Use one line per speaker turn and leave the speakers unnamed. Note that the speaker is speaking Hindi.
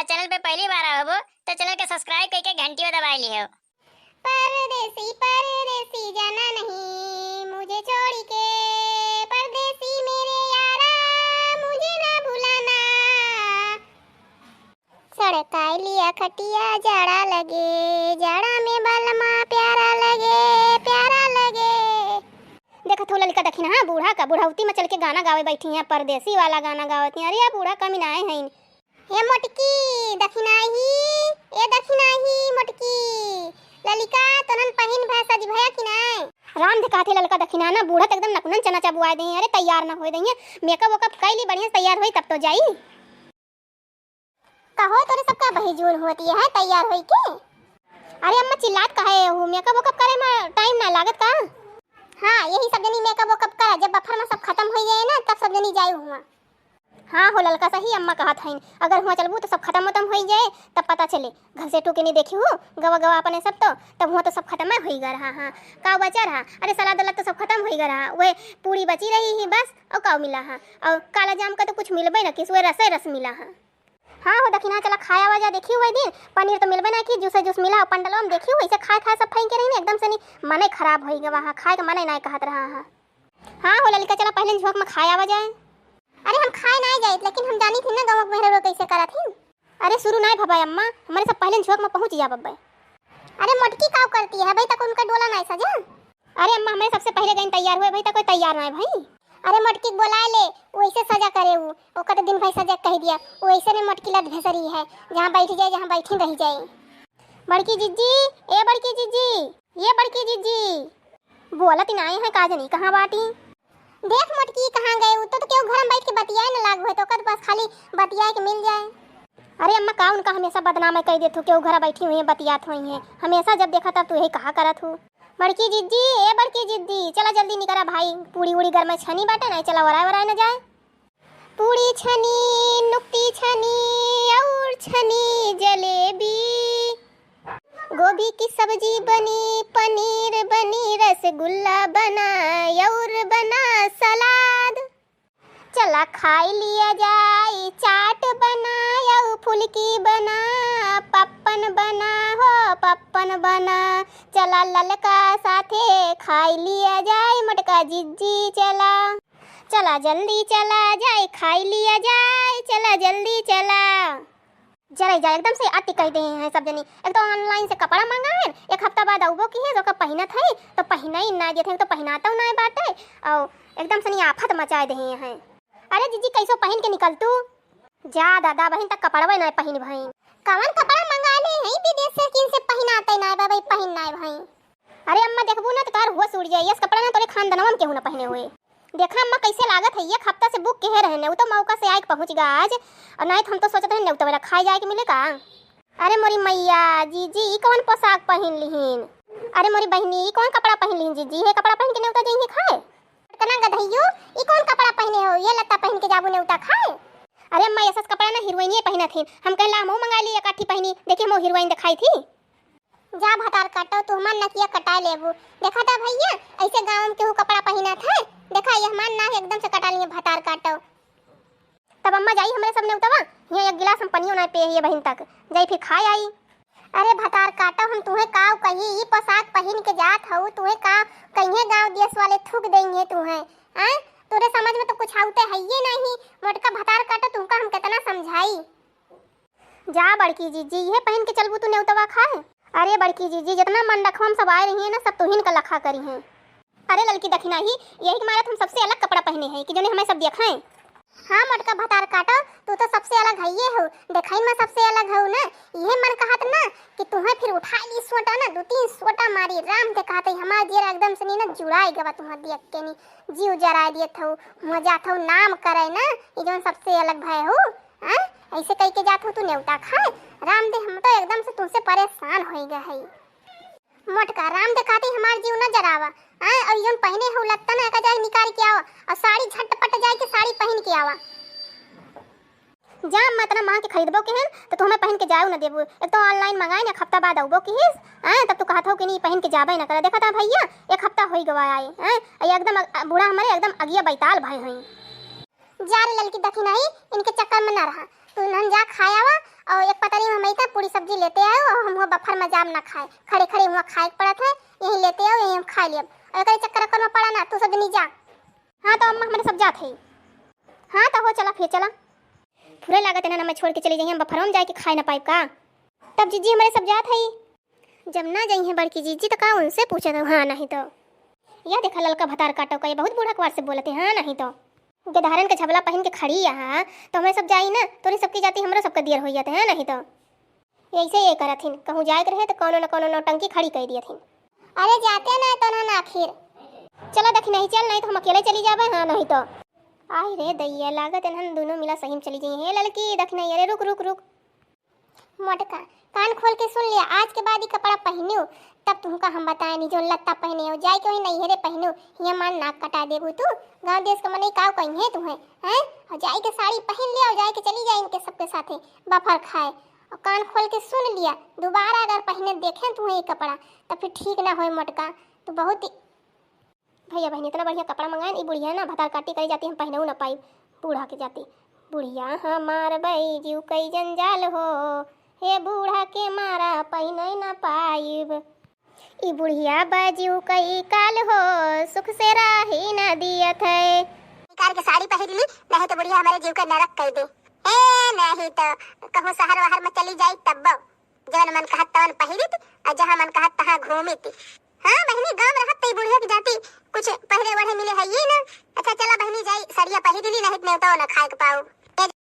चैनल पे पहली बार आओ हो तो चैनल के सब्सक्राइब करके घंटी को दबा ली हो।
परदेसी परदेसी जाना नहीं मुझे छोड़ के, परदेसी मेरे यारा मुझे ना भुलाना। सड़का लिया खटिया जाड़ा लगे, जाड़ा में बलमा प्यारा लगे, प्यारा लगे। देखा थो ललिका दखिन हाँ बूढ़ा का बुढ़ाउती में चल के गाना गावे बैठी हैं, परदेसी वाला गाना गावती हैं। अरे यार बूढ़ा कमी ना है ये मोटकी दखिनाही, ये दखिनाही मोटकी ललिका तोनन पहिन भै सज भया कि नाय। राम दे कहते ललिका दखिना ना बूढ़ा एकदम नकुनन चना चबुआ दे। अरे तैयार ना होई दई मेकअप वकअप कैली बढ़िया तैयार होई तब तो जाई। कहो तोरे सबका बहिजून होती है तैयार होई के। अरे अम्मा चिल्लात काहे हो, मेकअप वकअप करे में टाइम ना लागत का। हां यही सब जनी मेकअप वकअप करा, जब बफर में सब खत्म हो जाए ना तब सब जनी जाई हुआ। हाँ हो ललका सही अम्मा कहत हईन, अगर हुआ चलबू तो सब खत्म हो जाए तब पता चले। घर से टूके नहीं देखी हो गवा गवा अपने सब तो तब हुआ तो सब खत्म हो ही रहा। हाँ का बचा रहा, अरे सलाद दलत तो सब खत्म हो ही रहा, वह पूरी बची रही ही बस। और का मिला हाँ, और काला जाम का तो कुछ मिलबे ना किस, वह रस मिला। हाँ हो दखिना चला खाया वजह देखी हुई दिन पनीर तो मिलबे ना कि जूस मिला पंडलों में देखी हुई से खाए खाए सब फेंक के रही एकदम से नहीं मने खराब हो गवा। हाँ खाए का मने नहीं कहत रहा। हाँ हो ललिका चला पहले झोंक में खाया वजह। अरे हम खाए नहीं जाए लेकिन हम जानी थी ना गाँव में मेहरा कैसे करा थी। अरे शुरू नहीं भबाई अम्मा, हमारे सब पहले झोंक में पहुंच जा बब्बे। अरे मोटकी काव करती है भाई तक उनका डोला नहीं सजा। अरे अम्मा हमें सबसे पहले गई तैयार हुए भाई तक कोई तैयार नहीं भाई। अरे मोटकी बोला ले वैसे सजा करे वो ओका तो दिन भाई सजा कह दिया वैसे ने मोटकी लत भेसरी है, जहाँ बैठ जाए जहाँ बैठी रह जाए। बड़की जीजी ए बड़की जीजी, ये बड़की जीजी बोलत नहीं है काज नहीं कहाँ बाटी। देख मोटकी कहाँ गए वो तो क्यों घर में बैठ के बतियाए ना लाग हुए तो कर पास खाली बतियाए के मिल जाए। अरे अम्मा का उनका हमेशा बदनाम कह देत हो क्यों घर बैठी हुई है बतियात हुई है, हमेशा जब देखा तब तू यही कहा करत हो। बड़की जिद्दी ए बड़की जिद्दी चला जल्दी निकरा भाई, पूरी उड़ी घर में छनी बाटे नहीं चला वराय न जाए। पूरी छनी नुक्ती छनी और छनी जलेबी, गोभी की सब्जी बनी पनीर बनी रसगुल्ला बना और बना सलाद। चला खाई लिया जाए चाट बना या फुलकी बना पप्पन बना हो पप्पन बना। चला ललका साथे खाई लिया जाए मटका जिज्जी चला, चला जल्दी चला जाए खाई लिया जाए चला जल्दी चला। जरा जा एकदम से अति कह दे हैं सब जनी। एक तो ऑनलाइन से कपड़ा मंगाए एक हफ्ता बाद आउबो की है जो का पहनत है तो पहना ही ना देते तो पहनाता ना बाटे और एकदम से नहीं आफत मचा दे हैं। अरे जीजी कैसो पहन के निकल तू जा दादा बहन तक कपड़वे ना पहन भाई। कवन कपड़ा मंगा ले हैं विदेश से किन से पहनाते ना भाई पहन ना भाई। अरे अम्मा देखबू ना तो तार हुआ सूड़ जाए, ये कपड़ा ना तोरे खानदानवा में केहू ना पहने हुए। देखा अम्मा कैसे लागत है, एक हफ्ता से बुक के रहने वो तो मौका से आके पहुंच गया आज और नहीं तो हम तो सोचते हैं तो मेरा खाए जाए के मिलेगा। अरे मोरी मैया जीजी ई कौन पोशाक पहन लिहिन, अरे मोरी बहनी ई कौन कपड़ा पहन लिहिन जीजी, ये कपड़ा पहन के नेउता जाइए खाए। कना गधइयो ई कौन कपड़ा पहने हो, ये लत्ता पहन के जाबू नेउता खाए। अरे अम्मा ऐसा कपड़ा ना हीरोइन ये पहना थी, हम कहला हम मंगा ली एक आठी पहनी देखिए हम हीरोइन दिखाई थी। जा भतार काटो तू हमार नकिया कटा लेबू। देखा था भैया ऐसे गांव में केहू कपड़ा पहना था, देखा ये हमार नाक एकदम से कटा लिए भतार काटो। तब अम्मा जाई हमरे सब नेउतवा ये एक गिलास हम पनियो ना पे ये बहन तक जाई फिर खाए आई। अरे भतार काटो हम तुहे काव कही ई पोशाक पहन के जात हऊ तुहे का कहीं गांव देश वाले थूक देंगे तुहे हैं, तोरे समझ में तो कुछ आउते है ये नहीं। मोटका भतार काटो तुमका हम कितना समझाई। जा बड़की जीजी ये पहन के चलबू तू नेउतवा खाए। अरे बड़की जीजी जितना मन रखो हम सब आए रही है ना सब तुहिन का लखा करी हैं। अरे ललकी दखिना ही यही मारा हम सबसे अलग कपड़ा पहने हैं कि जो हमें सब दिखाएं। हाँ मोटका भतार काटो तू तो सबसे अलग है ये हो, देखाई में सबसे अलग हो ना। ये मन कहत ना कि तुम्हें फिर उठा ली सोटा ना 2-3 सोटा मारी राम के कहते हमार दिया एकदम से नहीं ना जुड़ाई गवा तुम्हार देख के नहीं जीव जरा दिए थो मजा थो नाम करे ना ये जो सबसे अलग भय हो। हां ऐसे कह के जात हो तू नेउता खाए राम दे हम तो एकदम से तुमसे परेशान हो गए है। मोटका राम दे कहते हमार जीव न जरावा हां और जन पहने हो लगता ना का जाए निकाल के आवा और साड़ी झटपट जाए के साड़ी पहन के आवा। जा मतलब मां के खरीदबो के हैं तो तुम्हें पहन के जाओ ना देबो, एक तो ऑनलाइन मंगाए ना एक हफ्ता बाद आउबो की हिस हां तब तू कहत हो कि नहीं पहन के जाबे ना करे। देखा था भैया एक हफ्ता होई गवा आए हां एकदम बूढ़ा हमारे एकदम अगिया बैताल भाई हई। जा रे ललकी दखी नहीं इनके चक्कर में ना रहा तू नन जा खायावा और एक लेते आओ और हम बफर में जाम ना खाए, खड़े खड़े वहाँ खाए पड़त है, यहीं लेते आओ यहीं हम खा लियब। अगर चक्कर में पड़ा ना तू सब जनी जा। हाँ तो अम्मा हमारे सब जात है। हाँ तो हो चला फिर चला। पूरे लागत है ना मैं छोड़ के चली जाइए, हम बफरों में जाके खाए ना पाइब का। तब जीजी हमारे सब जात है, जब ना जाइए बड़की जीजी तो का उनसे पूछे तो हाँ नहीं तो यह देखा ललका भतार काटो का ये बहुत बूढ़ा कुआर से बोलते हाँ नहीं तो गधारन के झबला पहन के खड़ी यहाँ तो हमें सब जाई ना तोरी सबकी जाती हमरा सबका दियर हो जाते हैं नहीं तो ऐसे ये करथिन कहूँ जाए रहे तो कोनो न कोनो नौटंकी खड़ी कर दिए थिन। अरे जाते ना तो ना आखिर चलो देख नहीं चल नहीं तो हम अकेले चली जाबे हाँ नहीं तो आई रे दैया लागत है हम दोनों मिला सही में चली जाइए। हे लड़की देख नहीं अरे रुक रुक रुक मोटका कान खोल के सुन लिया, आज के बाद ही कपड़ा पहनू तब तुमका हम बताए नहीं जो लत्ता पहने हो जाए के वही नहीं हेरे पहनू ये मान नाक कटा देबू तू गांव देश का मने काव कहीं है तुम्हें हैं और जाए के साड़ी पहन लिया और जाए के चली जाए इनके सबके साथे बफर खाए और कान खोल के सुन लिया दोबारा अगर पहने देखें तुम्हें ये कपड़ा तो फिर ठीक ना होए मोटका। तो बहुत ही भैया बहन इतना बढ़िया कपड़ा मंगाए ई बुढ़िया ना भतार काटी करी जाती हम पहनऊ ना पाई बूढ़ा के जाती बुढ़िया हमार बैजू कई जंजाल हो हे बूढ़ा के मारा पहने ना पाइब ई बुढ़िया बाजू कई काल हो सुख से राही ना दियत है। कार के साड़ी पहन ली नहीं तो बुढ़िया हमारे जीव का नरक कर दे ए नहीं तो कहूँ शहर वहर में चली जाई तब जवन मन कहत तवन पहिरित और जहाँ मन कहत तहाँ घूमित। हाँ बहनी गांव में रहत बुढ़िया की जाती कुछ पहरे बढ़े मिले है ये ना। अच्छा चला बहनी जाई सड़िया पहन ली नहीं तो ना खाए के पाऊ।